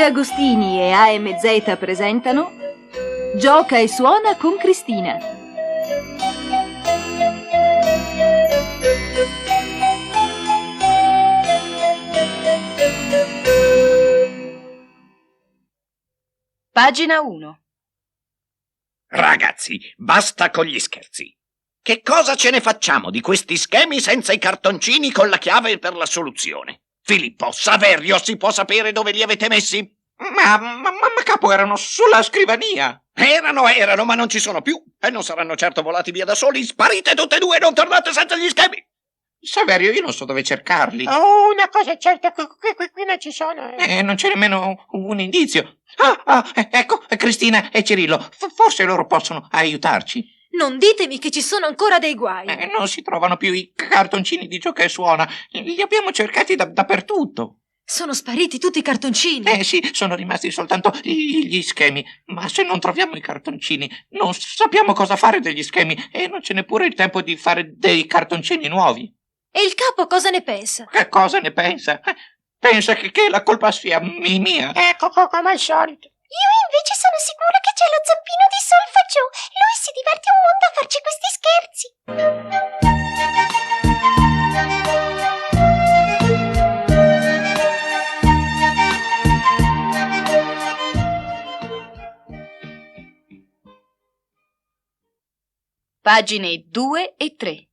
Agostini e AMZ presentano Gioca e suona con Cristina. Pagina 1. Ragazzi, basta con gli scherzi. Che cosa ce ne facciamo di questi schemi senza i cartoncini con la chiave per la soluzione? Filippo, Saverio, si può sapere dove li avete messi? Ma capo, erano sulla scrivania. Erano, ma non ci sono più. E non saranno certo volati via da soli. Sparite tutte e due e non tornate senza gli schemi. Saverio, io non so dove cercarli. Oh, una cosa è certa, qui non ci sono. Non c'è nemmeno un indizio. Ecco, Cristina e Cirillo, forse loro possono aiutarci. Non ditemi che ci sono ancora dei guai. Non si trovano più i cartoncini di Gioca e suona. Li abbiamo cercati dappertutto. Sono spariti tutti i cartoncini. Sì, sono rimasti soltanto gli schemi. Ma se non troviamo i cartoncini, non sappiamo cosa fare degli schemi e non c'è neppure il tempo di fare dei cartoncini nuovi. E il capo cosa ne pensa? Che cosa ne pensa? Pensa che la colpa sia mia. Ecco, come al solito. Io invece sono sicura che c'è lo zampino di solfeggio. Lui si diverte un mondo a farci questi scherzi. Pagine 2 e 3.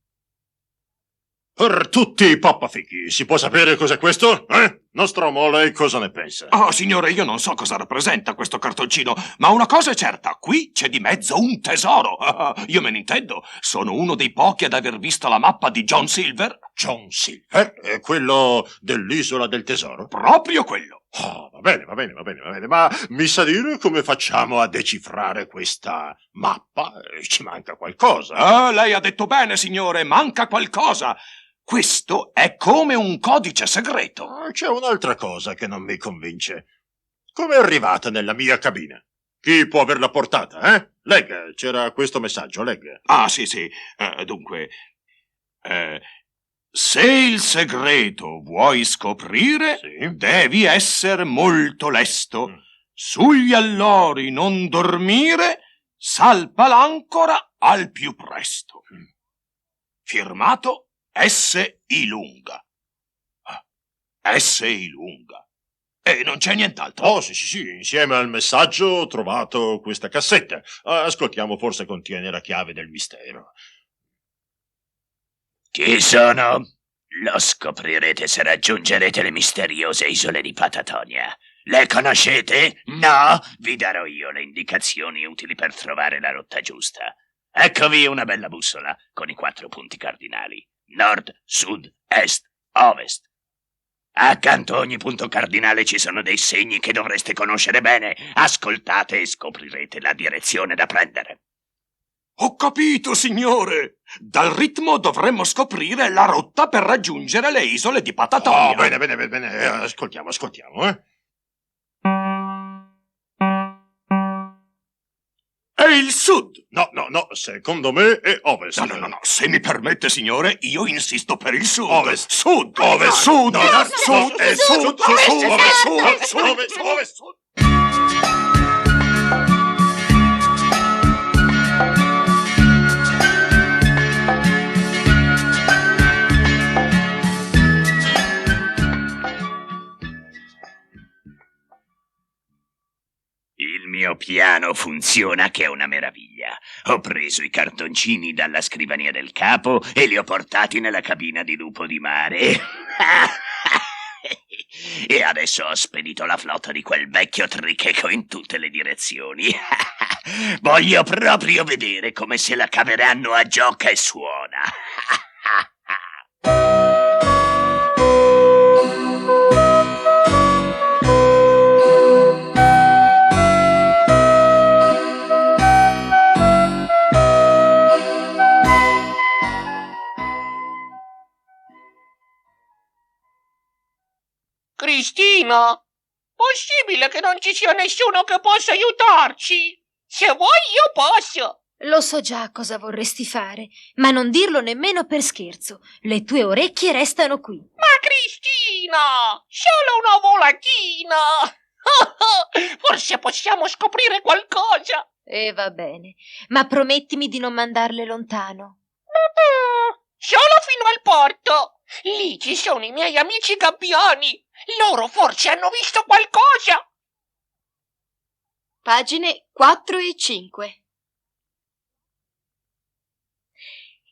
Per tutti i pappafichi, si può sapere cos'è questo? Nostromo, lei cosa ne pensa? Oh, signore, io non so cosa rappresenta questo cartoncino, ma una cosa è certa, qui c'è di mezzo un tesoro. Io me ne intendo, sono uno dei pochi ad aver visto la mappa di John Silver. John Silver? È quello dell'Isola del Tesoro? Proprio quello. Oh, va bene, ma mi sa dire come facciamo a decifrare questa mappa? Ci manca qualcosa. Lei ha detto bene, signore, manca qualcosa. Questo è come un codice segreto. C'è un'altra cosa che non mi convince. Come è arrivata nella mia cabina? Chi può averla portata, Legga, c'era questo messaggio, legga. Sì. Dunque, se il segreto vuoi scoprire, sì, devi essere molto lesto. Sugli allori non dormire, salpa l'ancora al più presto. Firmato S.I. Lunga. S.I. Lunga. E non c'è nient'altro. Oh, sì, insieme al messaggio ho trovato questa cassetta. Ascoltiamo, forse contiene la chiave del mistero. Chi sono? Lo scoprirete se raggiungerete le misteriose isole di Patatonia. Le conoscete? No? Vi darò io le indicazioni utili per trovare la rotta giusta. Eccovi una bella bussola con i 4 punti cardinali. Nord, sud, est, ovest. Accanto a ogni punto cardinale ci sono dei segni che dovreste conoscere bene. Ascoltate e scoprirete la direzione da prendere. Ho capito, signore. Dal ritmo dovremmo scoprire la rotta per raggiungere le isole di Patatonia. Oh, bene. Ascoltiamo, È il sud. No, secondo me è ovest. No, se mi permette, signore, io insisto per il sud. Ovest. Sud. Ovest. Sud. No, Sud. Ovest. Il mio piano funziona che è una meraviglia. Ho preso i cartoncini dalla scrivania del capo e li ho portati nella cabina di Lupo di Mare. E adesso ho spedito la flotta di quel vecchio tricheco in tutte le direzioni. Voglio proprio vedere come se la caveranno a Gioca e suona. Cristina, possibile che non ci sia nessuno che possa aiutarci? Se vuoi io posso. Lo so già cosa vorresti fare, ma non dirlo nemmeno per scherzo. Le tue orecchie restano qui. Ma Cristina, solo una volatina. Forse possiamo scoprire qualcosa. E va bene, ma promettimi di non mandarle lontano. Solo fino al porto. Lì ci sono i miei amici gabbiani. Loro forse hanno visto qualcosa. Pagine 4 e 5.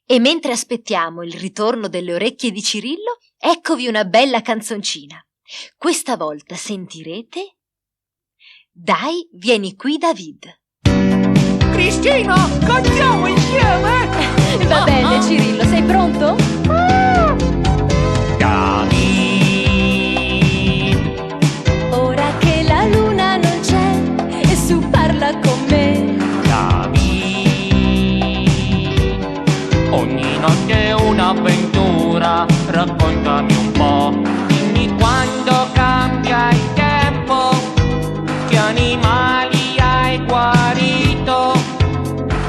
E mentre aspettiamo il ritorno delle orecchie di Cirillo, eccovi una bella canzoncina. Questa volta sentirete Dai, vieni qui, David. Cristina, cantiamo insieme. Va bene, Cirillo, sei pronto? David, Ora che la luna non c'è, e su parla con me. David, ogni notte è un'avventura. Raccontami un po', dimmi quando cambia il tempo, che animali hai guarito,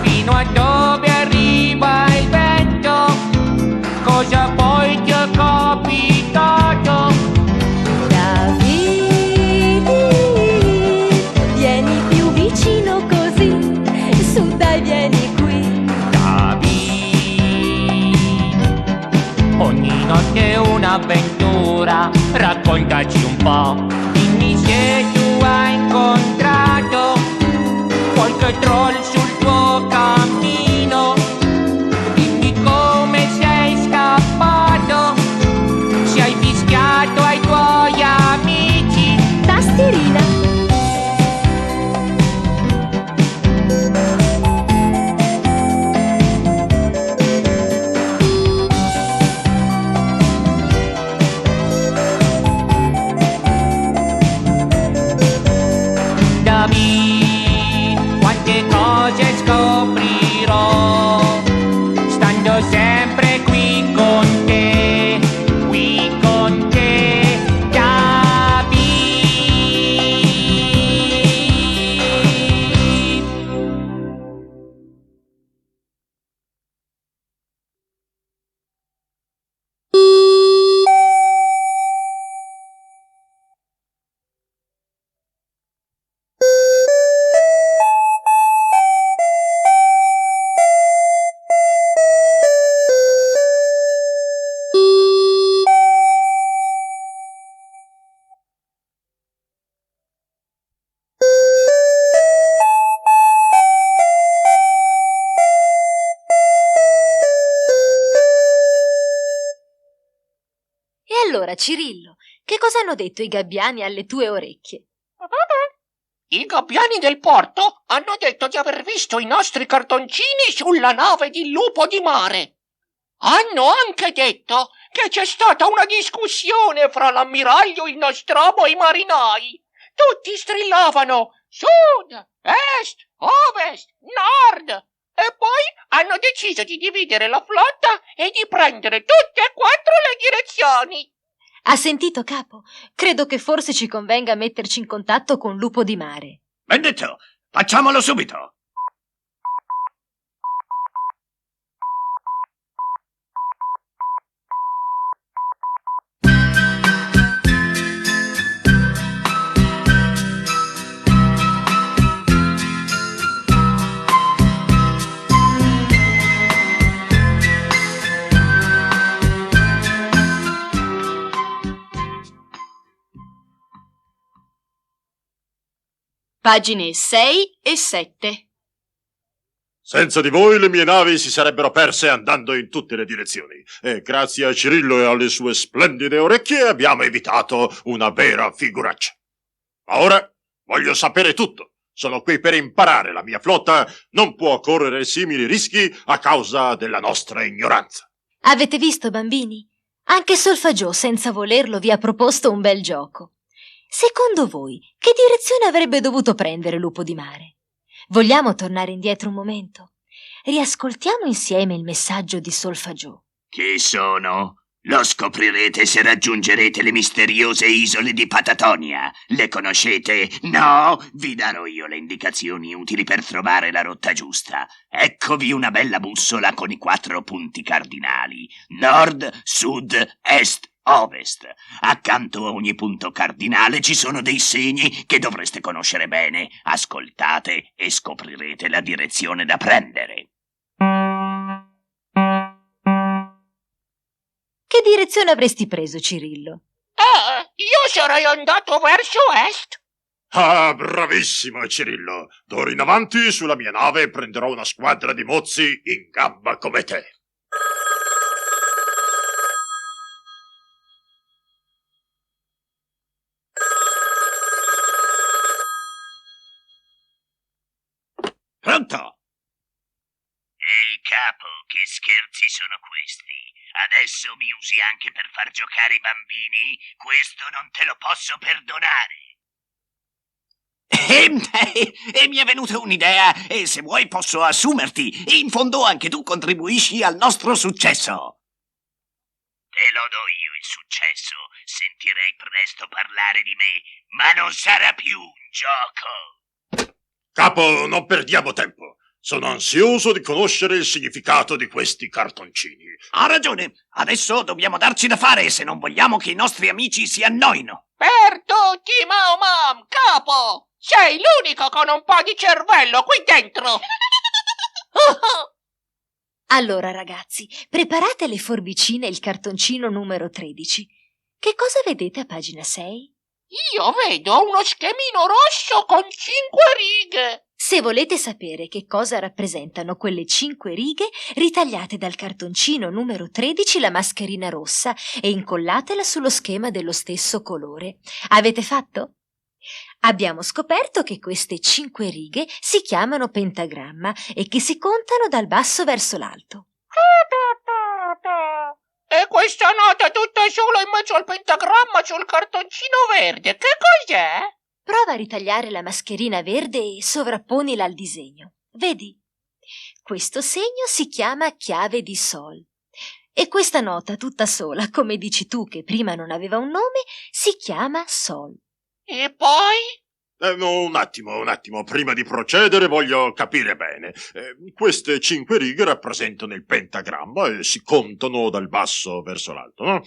fino a dove arriva il vento, cosa poi ti è capitato? David, vieni più vicino così, su dai, vieni qui. David, ogni notte è un'avventura, raccontaci un po', dimmi se tu hai incontrato qualche troll sul tuo cammino, dimmi come sei scappato, se hai fischiato ai tuoi amici. Tastierina. David, quante cose scoprirò, stando sempre qui con te, David. E allora, Cirillo, che cosa hanno detto i gabbiani alle tue orecchie? I gabbiani del porto hanno detto di aver visto i nostri cartoncini sulla nave di Lupo di Mare. Hanno anche detto che c'è stata una discussione fra l'ammiraglio, il Nostromo e i marinai. Tutti strillavano sud, est, ovest, nord. E poi hanno deciso di dividere la flotta e di prendere tutte e 4 le direzioni. Ha sentito, capo? Credo che forse ci convenga metterci in contatto con Lupo di Mare. Ben detto, facciamolo subito. Pagine 6 e 7. Senza di voi le mie navi si sarebbero perse andando in tutte le direzioni e grazie a Cirillo e alle sue splendide orecchie abbiamo evitato una vera figuraccia. Ma ora voglio sapere tutto. Sono qui per imparare. La mia flotta non può correre simili rischi a causa della nostra ignoranza. Avete visto, bambini? Anche Solfaggiò, senza volerlo, vi ha proposto un bel gioco. Secondo voi, che direzione avrebbe dovuto prendere Lupo di Mare? Vogliamo tornare indietro un momento? Riascoltiamo insieme il messaggio di Solfaggiò. Chi sono? Lo scoprirete se raggiungerete le misteriose isole di Patatonia. Le conoscete? No? Vi darò io le indicazioni utili per trovare la rotta giusta. Eccovi una bella bussola con i 4 punti cardinali: nord, sud, est, ovest. Accanto a ogni punto cardinale ci sono dei segni che dovreste conoscere bene. Ascoltate e scoprirete la direzione da prendere. Che direzione avresti preso, Cirillo? Io sarei andato verso est. Ah, bravissimo, Cirillo. D'ora in avanti sulla mia nave prenderò una squadra di mozzi in gamba come te. Pronto? Ehi, capo, che scherzi sono questi? Adesso mi usi anche per far giocare i bambini? Questo non te lo posso perdonare. Mi è venuta un'idea e se vuoi posso assumerti. In fondo anche tu contribuisci al nostro successo. Te lo do io il successo. Sentirei presto parlare di me, ma non sarà più un gioco. Capo, non perdiamo tempo. Sono ansioso di conoscere il significato di questi cartoncini. Ha ragione. Adesso dobbiamo darci da fare se non vogliamo che i nostri amici si annoino. Per tutti, Mam, capo! Sei l'unico con un po' di cervello qui dentro! Allora, ragazzi, preparate le forbicine e il cartoncino numero 13. Che cosa vedete a pagina 6? Io vedo uno schemino rosso con 5 righe. Se volete sapere che cosa rappresentano quelle 5 righe, ritagliate dal cartoncino numero 13 la mascherina rossa e incollatela sullo schema dello stesso colore. Avete fatto? Abbiamo scoperto che queste 5 righe si chiamano pentagramma e che si contano dal basso verso l'alto. E questa nota tutta sola in mezzo al pentagramma sul cartoncino verde, che cos'è? Prova a ritagliare la mascherina verde e sovrapponila al disegno. Vedi? Questo segno si chiama chiave di sol. E questa nota tutta sola, come dici tu che prima non aveva un nome, si chiama sol. E poi? Un attimo, prima di procedere voglio capire bene. Queste 5 righe rappresentano il pentagramma e si contano dal basso verso l'alto, no?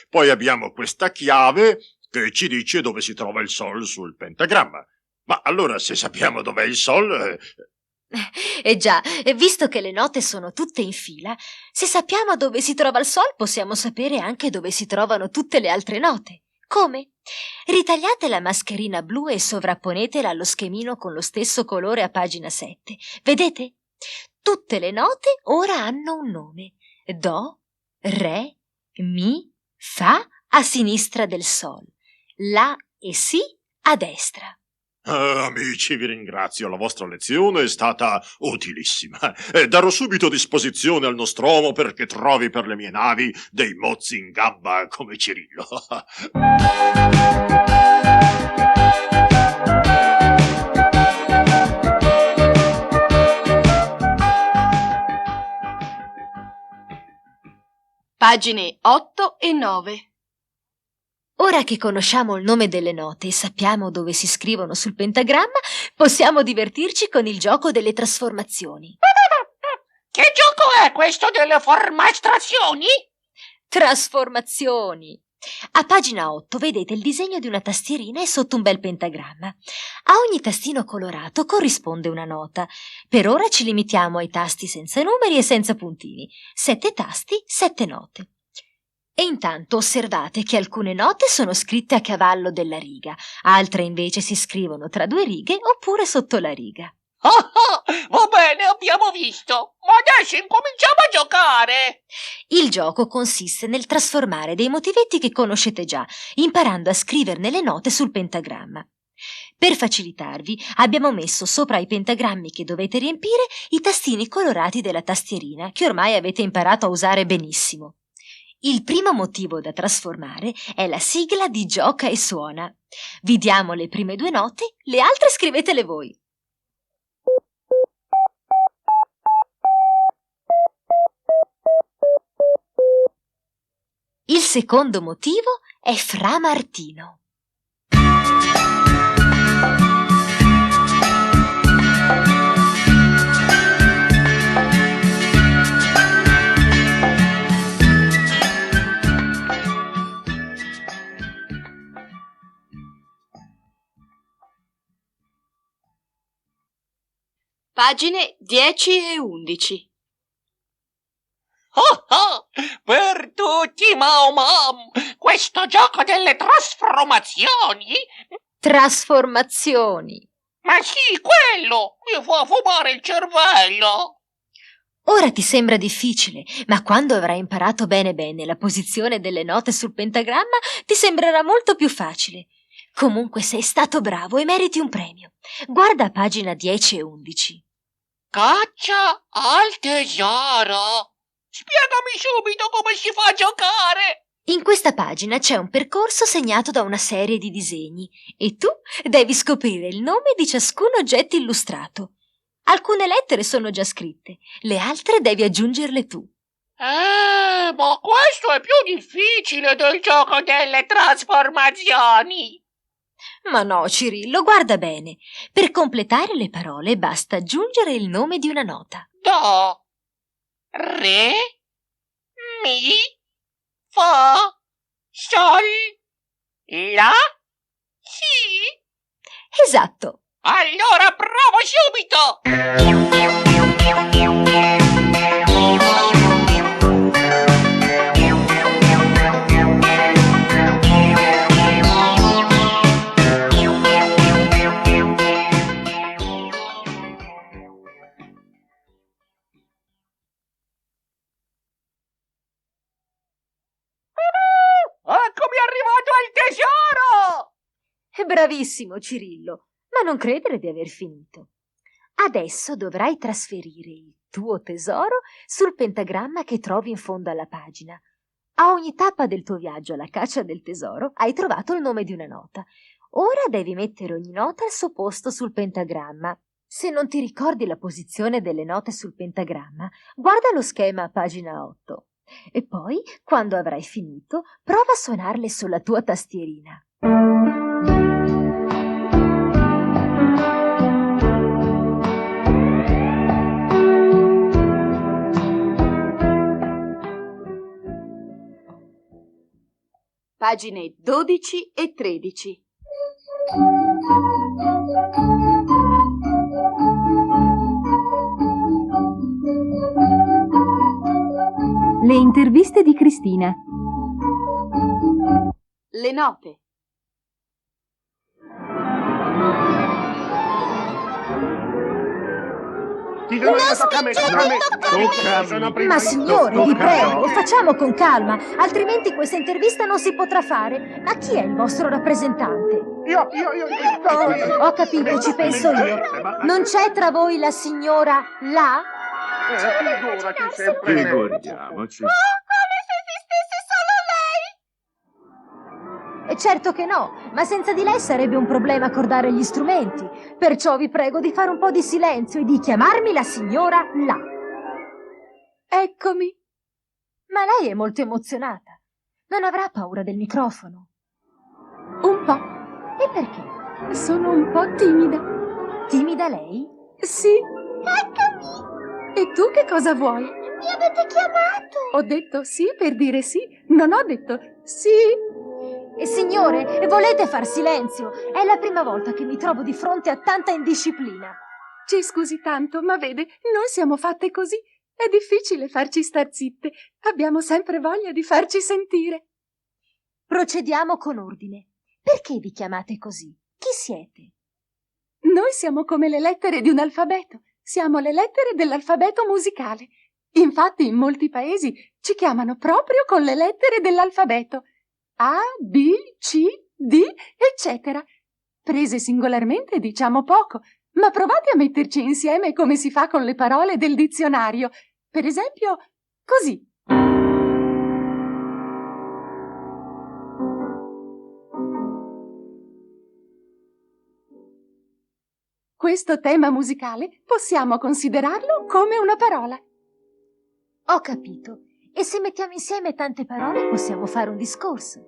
Poi abbiamo questa chiave che ci dice dove si trova il sol sul pentagramma. Ma allora, se sappiamo dov'è il sol... già, visto che le note sono tutte in fila, se sappiamo dove si trova il sol possiamo sapere anche dove si trovano tutte le altre note. Come? Ritagliate la mascherina blu e sovrapponetela allo schemino con lo stesso colore a pagina 7. Vedete? Tutte le note ora hanno un nome. Do, re, mi, fa a sinistra del sol, la e si a destra. Amici, vi ringrazio, la vostra lezione è stata utilissima. Darò subito disposizione al nostromo perché trovi per le mie navi dei mozzi in gamba come Cirillo. Pagine 8 e 9. Ora che conosciamo il nome delle note e sappiamo dove si scrivono sul pentagramma, possiamo divertirci con il gioco delle trasformazioni. Che gioco è questo delle formastrazioni? Trasformazioni! A pagina 8 vedete il disegno di una tastierina e sotto un bel pentagramma. A ogni tastino colorato corrisponde una nota. Per ora ci limitiamo ai tasti senza numeri e senza puntini. 7 tasti, 7 note. E intanto osservate che alcune note sono scritte a cavallo della riga, altre invece si scrivono tra 2 righe oppure sotto la riga. Va bene, abbiamo visto. Ma adesso incominciamo a giocare. Il gioco consiste nel trasformare dei motivetti che conoscete già, imparando a scriverne le note sul pentagramma. Per facilitarvi, abbiamo messo sopra i pentagrammi che dovete riempire i tastini colorati della tastierina, che ormai avete imparato a usare benissimo. Il primo motivo da trasformare è la sigla di Gioca e Suona. Vi diamo le prime 2 note, le altre scrivetele voi. Il secondo motivo è Fra Martino. Pagine 10 e 11. Oh, oh, per tutti, Mao Mam, questo gioco delle trasformazioni. Trasformazioni. Ma sì, quello mi fa fumare il cervello. Ora ti sembra difficile, ma quando avrai imparato bene bene la posizione delle note sul pentagramma, ti sembrerà molto più facile. Comunque sei stato bravo e meriti un premio. Guarda pagina 10 e 11. Caccia al tesoro. Spiegami subito come si fa a giocare. In questa pagina c'è un percorso segnato da una serie di disegni e tu devi scoprire il nome di ciascun oggetto illustrato. Alcune lettere sono già scritte, le altre devi aggiungerle tu. Ma questo è più difficile del gioco delle trasformazioni. Ma no, Cirillo, guarda bene. Per completare le parole basta aggiungere il nome di una nota. Do, re, mi, fa, sol, la, si. Esatto. Allora provo subito! Eccomi arrivato al tesoro! Bravissimo, Cirillo, ma non credere di aver finito. Adesso dovrai trasferire il tuo tesoro sul pentagramma che trovi in fondo alla pagina. A ogni tappa del tuo viaggio alla caccia del tesoro hai trovato il nome di una nota. Ora devi mettere ogni nota al suo posto sul pentagramma. Se non ti ricordi la posizione delle note sul pentagramma, guarda lo schema a pagina 8. E poi, quando avrai finito, prova a suonarle sulla tua tastierina. Pagine 12 e 13. Le interviste di Cristina. Le note. Ma signore, vi prego, facciamo con calma, altrimenti questa intervista non si potrà fare. Ma chi è il vostro rappresentante? Io. Ho capito, ci penso io. Non c'è tra voi la signora là? Figurati sempre. Come Figuriamoci. se esistesse solo lei! Certo che no, ma senza di lei sarebbe un problema accordare gli strumenti. Perciò vi prego di fare un po' di silenzio e di chiamarmi la signora là. Eccomi. Ma lei è molto emozionata. Non avrà paura del microfono? Un po'. E perché? Sono un po' timida. Timida lei? Sì. Eccomi! E tu che cosa vuoi? Mi avete chiamato! Ho detto sì per dire sì. Non ho detto sì. Signore, volete far silenzio? È la prima volta che mi trovo di fronte a tanta indisciplina. Ci scusi tanto, ma vede, noi siamo fatte così. È difficile farci star zitte. Abbiamo sempre voglia di farci sentire. Procediamo con ordine. Perché vi chiamate così? Chi siete? Noi siamo come le lettere di un alfabeto. Siamo le lettere dell'alfabeto musicale. Infatti, in molti paesi ci chiamano proprio con le lettere dell'alfabeto. A, B, C, D, eccetera. Prese singolarmente diciamo poco, ma provate a metterci insieme come si fa con le parole del dizionario. Per esempio, così. Questo tema musicale possiamo considerarlo come una parola. Ho capito. E se mettiamo insieme tante parole possiamo fare un discorso.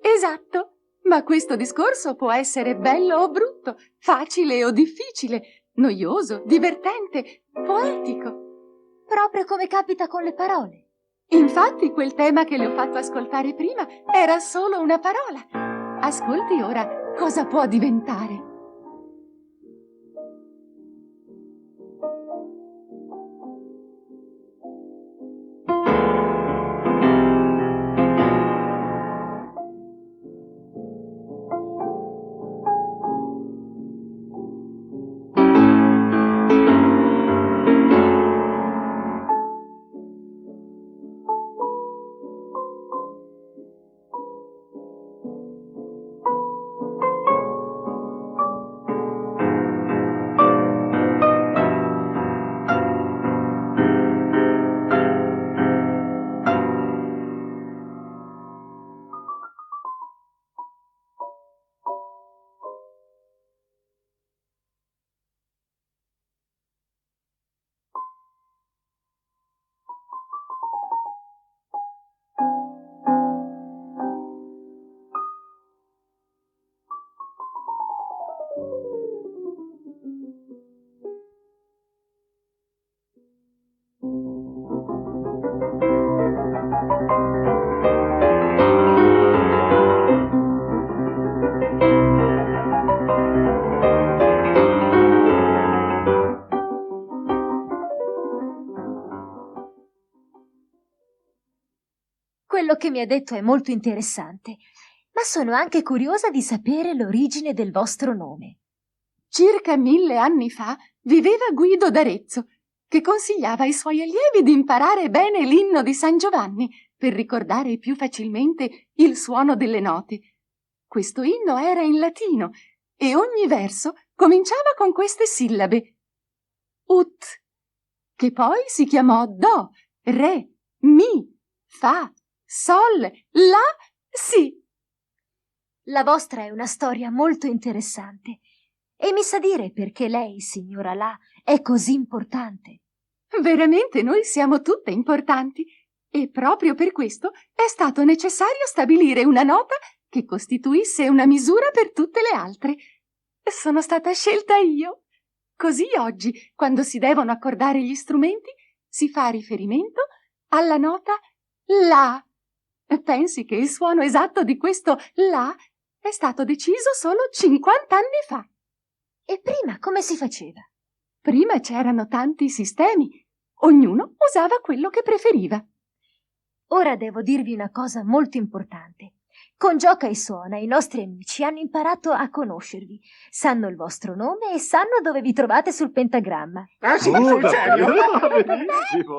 Esatto, ma questo discorso può essere bello o brutto, facile o difficile, noioso, divertente, poetico. Proprio come capita con le parole. Infatti quel tema che le ho fatto ascoltare prima era solo una parola. Ascolti ora cosa può diventare. quello che mi ha detto è molto interessante, ma sono anche curiosa di sapere l'origine del vostro nome. Circa 1000 anni fa viveva Guido d'Arezzo, che consigliava ai suoi allievi di imparare bene l'inno di San Giovanni per ricordare più facilmente il suono delle note. Questo inno era in latino e ogni verso cominciava con queste sillabe: ut, che poi si chiamò do, re, mi, fa, sol, la, si. La vostra è una storia molto interessante e mi sa dire perché lei, signora La, è così importante. Veramente noi siamo tutte importanti e proprio per questo è stato necessario stabilire una nota che costituisse una misura per tutte le altre. Sono stata scelta io. Così oggi, quando si devono accordare gli strumenti, si fa riferimento alla nota La. Pensi che il suono esatto di questo La è stato deciso solo 50 anni fa. E prima come si faceva? Prima c'erano tanti sistemi. Ognuno usava quello che preferiva. Ora devo dirvi una cosa molto importante. Con Gioca e Suona i nostri amici hanno imparato a conoscervi, sanno il vostro nome e sanno dove vi trovate sul pentagramma. Ah, sì, sul serio? Benissimo.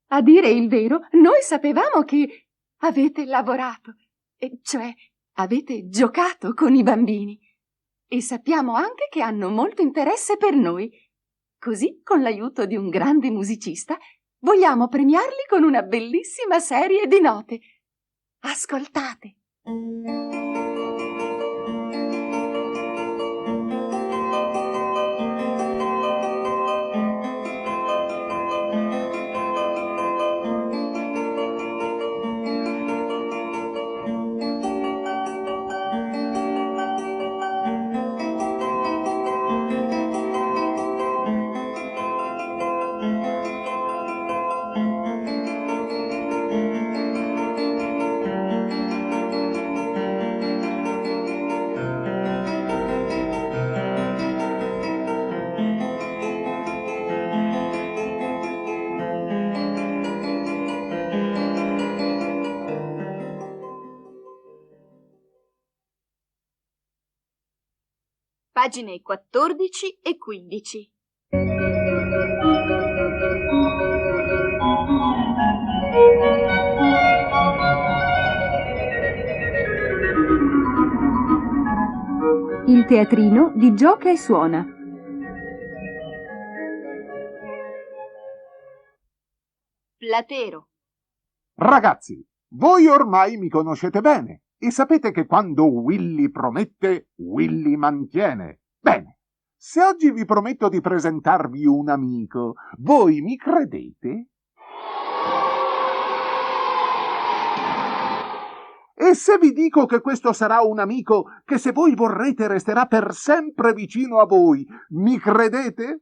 A dire il vero, noi sapevamo che avete lavorato, cioè avete giocato con i bambini. E sappiamo anche che hanno molto interesse per noi. Così, con l'aiuto di un grande musicista, vogliamo premiarli con una bellissima serie di note. Ascoltate. Pagine 14 e 15. Il teatrino di Gioca e Suona. Platero. Ragazzi, voi ormai mi conoscete bene e sapete che quando Willy promette, Willy mantiene. Bene, se oggi vi prometto di presentarvi un amico, voi mi credete? E se vi dico che questo sarà un amico che se voi vorrete resterà per sempre vicino a voi, mi credete?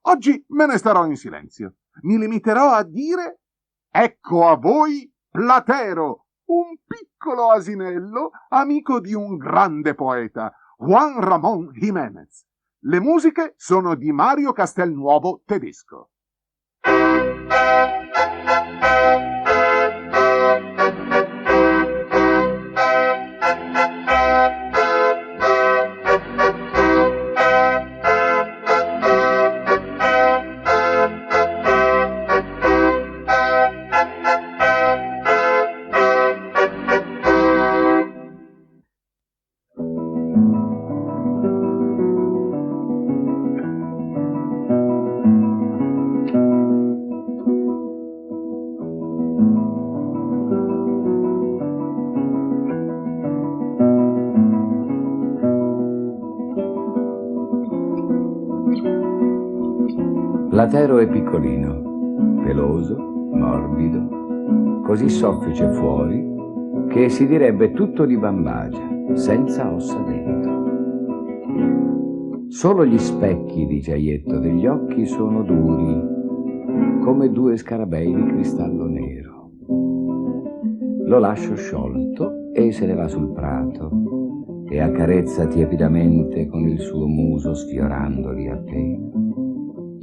Oggi me ne starò in silenzio. Mi limiterò a dire: ecco a voi Platero, un piccolo asinello, amico di un grande poeta, Juan Ramón Jiménez. Le musiche sono di Mario Castelnuovo Tedesco. Platero è piccolino, peloso, morbido, così soffice fuori che si direbbe tutto di bambagia, senza ossa dentro. Solo gli specchi di giaietto degli occhi sono duri, come due scarabei di cristallo nero. Lo lascio sciolto e se ne va sul prato e accarezza tiepidamente con il suo muso sfiorandoli appena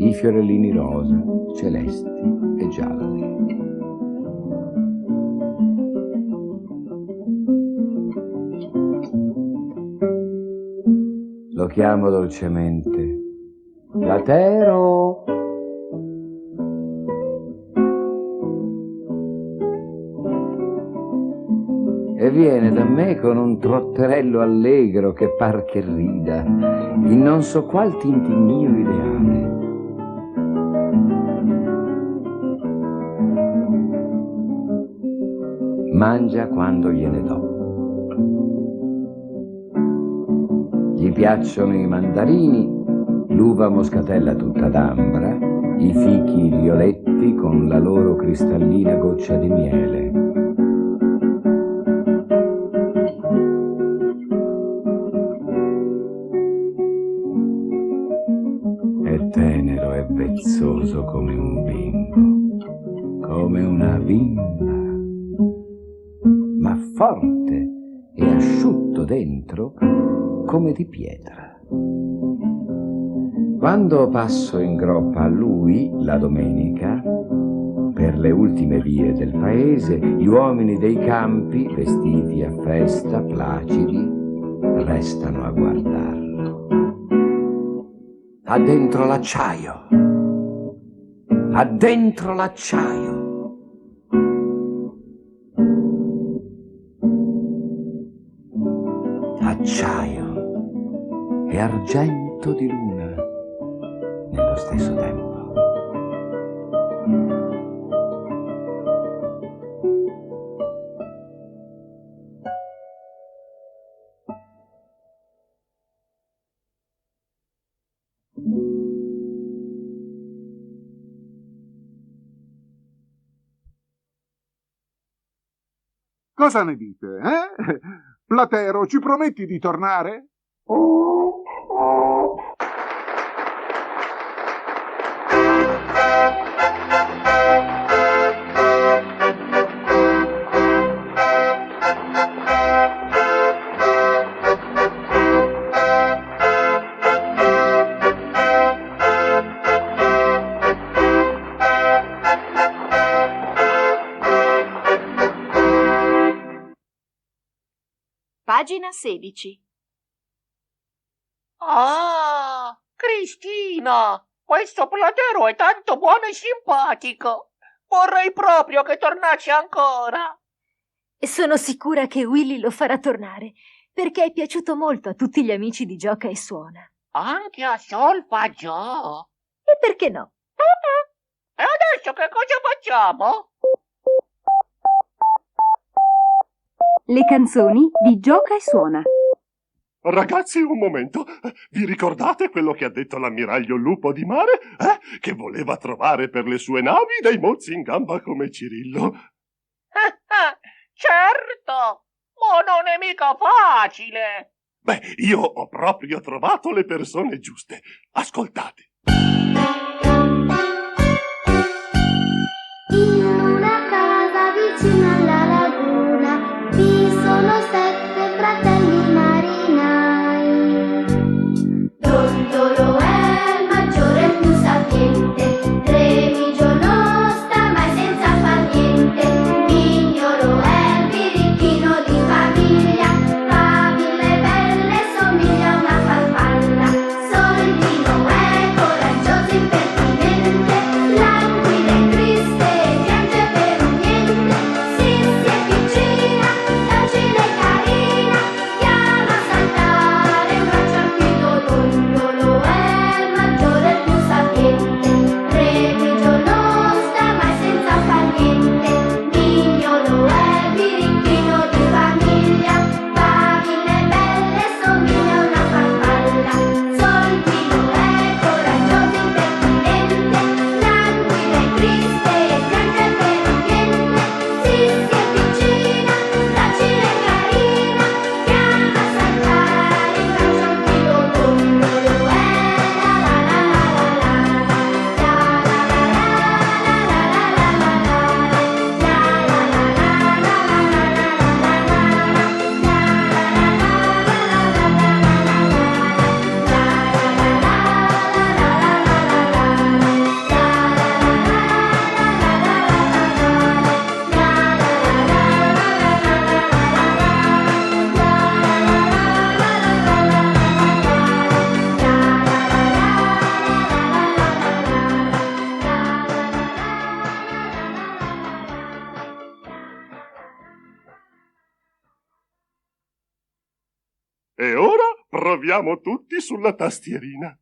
i fiorellini rosa, celesti e gialli. Lo chiamo dolcemente Platero. E viene da me con un trotterello allegro che par che rida in non so qual tintinnio ideale. Mangia quando gliene do. Gli piacciono i mandarini, l'uva moscatella tutta d'ambra, i fichi violetti con la loro cristallina goccia di miele. È tenero e vezzoso come un bimbo, come una bimba, ma forte e asciutto dentro come di pietra. Quando passo in groppa a lui la domenica, per le ultime vie del paese, gli uomini dei campi, vestiti a festa, placidi, restano a guardarlo. Ha dentro l'acciaio, ha dentro l'acciaio. Acciaio e argento di luna nello stesso tempo. Cosa ne dite, eh? Platero, ci prometti di tornare? Pagina 16. Ah, Cristina, questo Platero è tanto buono e simpatico. Vorrei proprio che tornasse ancora. E sono sicura che Willy lo farà tornare, perché è piaciuto molto a tutti gli amici di Gioca e Suona. Anche a Solfaggiò. E perché no? E adesso che cosa facciamo? Le canzoni di Gioca e Suona. Ragazzi, un momento. Vi ricordate quello che ha detto l'ammiraglio Lupo di Mare? Che voleva trovare per le sue navi dei mozzi in gamba come Cirillo. Certo, ma non è mica facile. Beh, io ho proprio trovato le persone giuste. Ascoltate. In una casa vicino alla laguna vi sono 7 fratelli marinai. Dondolo è il maggiore e più sapiente, Remigio non sta mai senza far niente. Mignolo è il birichino di famiglia, Fabile belle somiglia a una farfalla. Soldino è coraggioso e imperterrito, Proviamo tutti sulla tastierina.